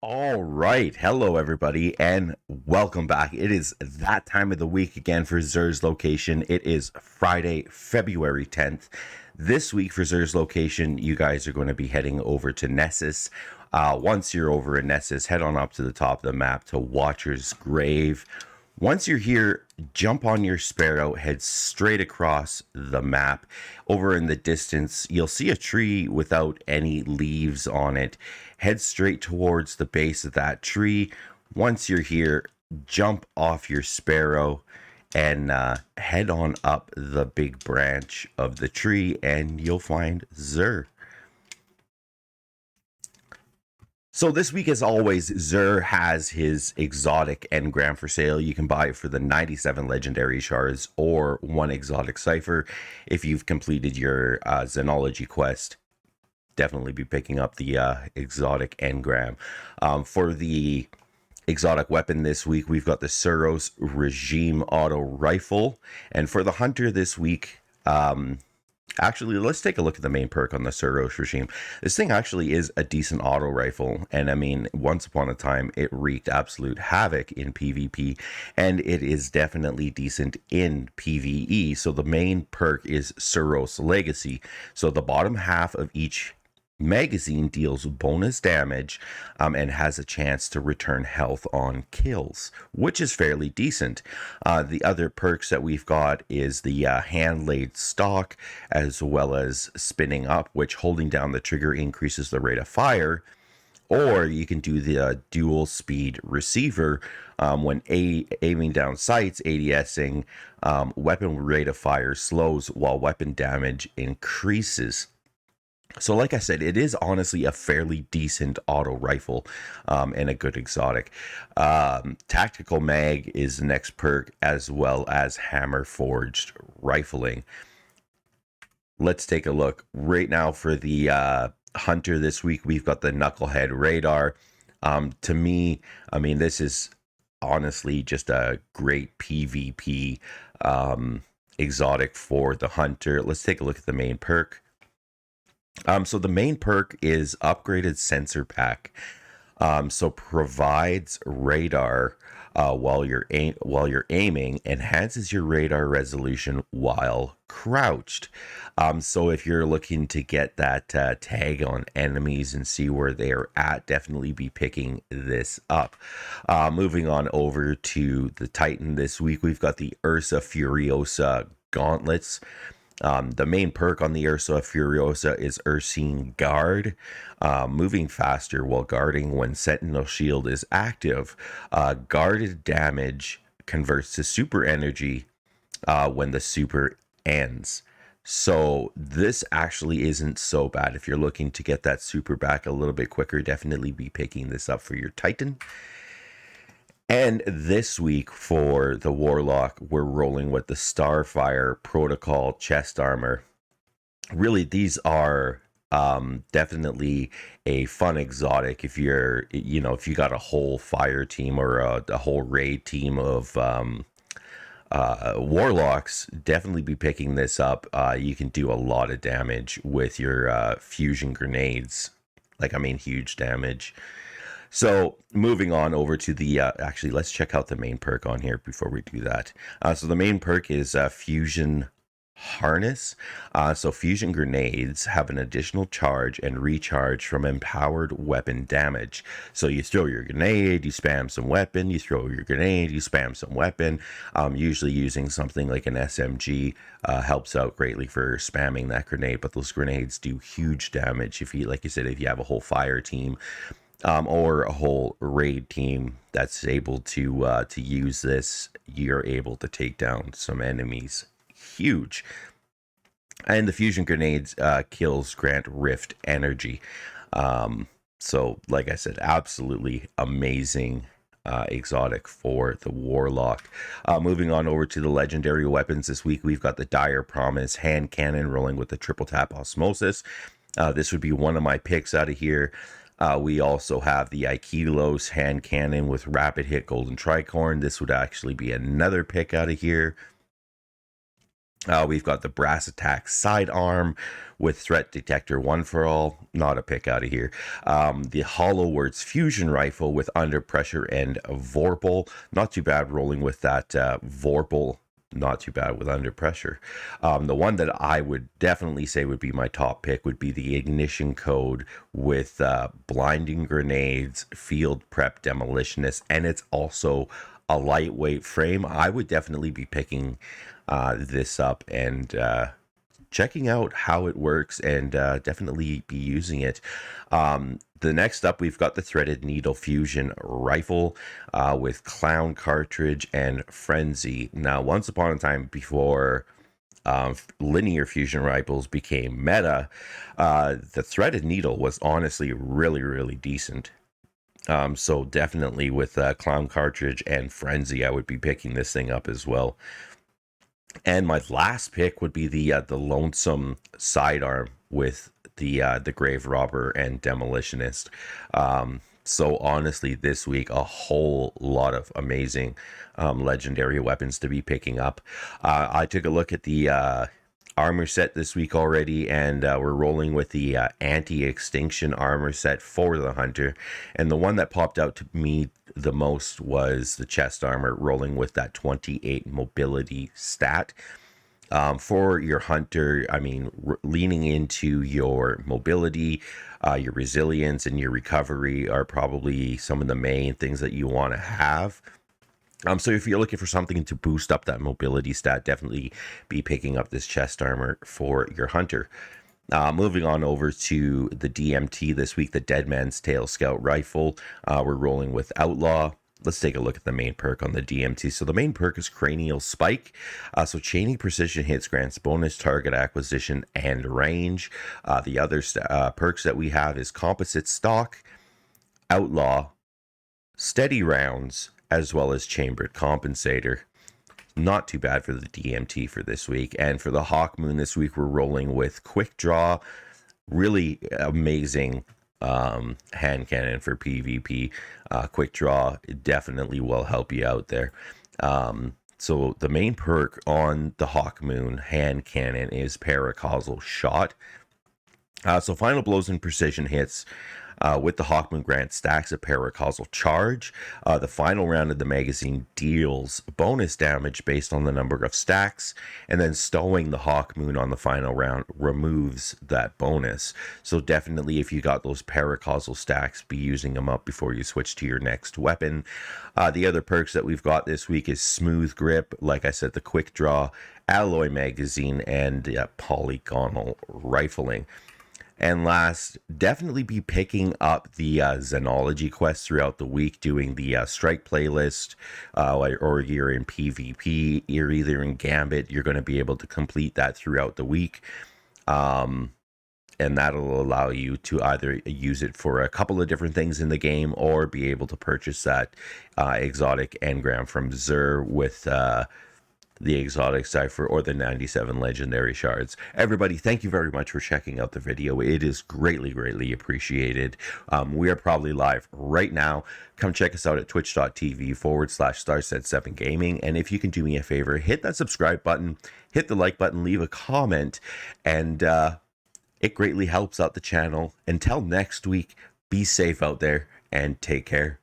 All right. Hello, everybody, and welcome back. It is that time of the week again for Zer's Location. It is Friday, February 10th. This week for Zer's Location, you guys are going to be heading over to Nessus. Once you're over in Nessus, head on up to the top of the map to Watcher's Grave. Once you're here, jump on your Sparrow, head straight across the map. Over in the distance, you'll see a tree without any leaves on it. Head straight towards the base of that tree. Once you're here, jump off your Sparrow and head on up the big branch of the tree, and you'll find Zer. So this week, as always, Zer has his exotic engram for sale. You can buy it for the 97 legendary shards or one exotic cipher. If you've completed your Xenology quest, definitely be picking up the exotic engram. For the exotic weapon this week, we've got the Suros Regime Auto Rifle. And for the hunter this week, actually, let's take a look at the main perk on the Suros Regime. This thing actually is a decent auto rifle, and I mean, once upon a time, it wreaked absolute havoc in PvP, and it is definitely decent in PvE. So the main perk is Suros Legacy. So the bottom half of each magazine deals bonus damage and has a chance to return health on kills, which is fairly decent. The other perks that we've got is the hand laid stock, as well as spinning up, which holding down the trigger increases the rate of fire. Or you can do the dual speed receiver when aiming down sights, ADSing, weapon rate of fire slows while weapon damage increases. So, like I said, it is honestly a fairly decent auto rifle and a good exotic. Tactical Mag is the next perk, as well as Hammer Forged Rifling. Let's take a look. Right now, for the Hunter this week, we've got the Knucklehead Radar. To me, I mean, this is honestly just a great PvP exotic for the Hunter. Let's take a look at the main perk. So the main perk is upgraded sensor pack. So provides radar while you're aiming, enhances your radar resolution while crouched. So if you're looking to get that tag on enemies and see where they are at, definitely be picking this up. Moving on over to the Titan this week, we've got the Ursa Furiosa gauntlets. The main perk on the Ursa Furiosa is Ursine Guard, moving faster while guarding when Sentinel Shield is active. Guarded damage converts to super energy when the super ends. So this actually isn't so bad. If you're looking to get that super back a little bit quicker, definitely be picking this up for your Titan. And this week for the Warlock, we're rolling with the Starfire Protocol chest armor. Really, these are definitely a fun exotic if if you got a whole fire team or a whole raid team of warlocks, definitely be picking this up. You can do a lot of damage with your fusion grenades. Like, I mean, huge damage. So moving on over to the actually, let's check out the main perk on here before we do that. So the main perk is Fusion Harness. So fusion grenades have an additional charge and recharge from empowered weapon damage. So you throw your grenade, you spam some weapon, you throw your grenade, you spam some weapon. Usually using something like an SMG helps out greatly for spamming that grenade, but those grenades do huge damage if you, like you said, if you have a whole fire team or a whole raid team that's able to use this, you're able to take down some enemies. Huge. And the fusion grenades kills grant rift energy. So, like I said, absolutely amazing exotic for the Warlock. Moving on over to the legendary weapons this week, we've got the Dire Promise hand cannon rolling with the triple tap osmosis. This would be one of my picks out of here. We also have the Aikilos hand cannon with rapid hit golden tricorn. This would actually be another pick out of here. We've got the brass attack sidearm with threat detector one for all, not a pick out of here. The hollow words fusion rifle with under pressure and vorpal, not too bad rolling with that vorpal. Not too bad with under pressure. The one that I would definitely say would be my top pick would be the ignition code with blinding grenades, field prep demolitionist, and it's also a lightweight frame. I would definitely be picking this up and checking out how it works, and definitely be using it. The next up, we've got the threaded needle fusion rifle with clown cartridge and frenzy. Now, once upon a time before linear fusion rifles became meta, the threaded needle was honestly really, really decent. So definitely with clown cartridge and frenzy, I would be picking this thing up as well. And my last pick would be the lonesome sidearm with the grave robber and demolitionist. So honestly, this week a whole lot of amazing legendary weapons to be picking up. I took a look at the armor set this week already, and we're rolling with the anti-extinction armor set for the hunter. And the one that popped out to me the most was the chest armor, rolling with that 28 mobility stat. For your hunter, I mean, leaning into your mobility, your resilience, and your recovery are probably some of the main things that you want to have. So if you're looking for something to boost up that mobility stat, definitely be picking up this chest armor for your hunter. Moving on over to the DMT this week, the Dead Man's Tail Scout Rifle. We're rolling with Outlaw. Let's take a look at the main perk on the DMT. So the main perk is Cranial Spike. So chaining precision hits grants bonus target acquisition and range. The other perks that we have is Composite Stock, Outlaw, Steady Rounds, as well as Chambered Compensator. Not too bad for the DMT for this week. And for the Hawk Moon this week, we're rolling with Quick Draw. Really amazing hand cannon for PvP. Quick Draw definitely will help you out there. So the main perk on the Hawk Moon hand cannon is Paracausal Shot. So final blows and precision hits with the Hawkmoon grant stacks a paracausal charge. The final round of the magazine deals bonus damage based on the number of stacks, and then stowing the Hawkmoon on the final round removes that bonus. So definitely, if you got those paracausal stacks, be using them up before you switch to your next weapon. The other perks that we've got this week is Smooth Grip, like I said, the Quick Draw, Alloy Magazine, and Polygonal Rifling. And last, definitely be picking up the Xenology quest throughout the week, doing the strike playlist, or you're in PvP, you're either in Gambit, you're going to be able to complete that throughout the week. And that'll allow you to either use it for a couple of different things in the game, or be able to purchase that exotic engram from Xur with the exotic cipher or the 97 legendary shards. Everybody, thank you very much for checking out the video. It is greatly, greatly appreciated. We are probably live right now. Come check us out at twitch.tv/StarSet7Gaming. And if you can do me a favor, hit that subscribe button, hit the like button, leave a comment, and it greatly helps out the channel. Until next week, be safe out there and take care.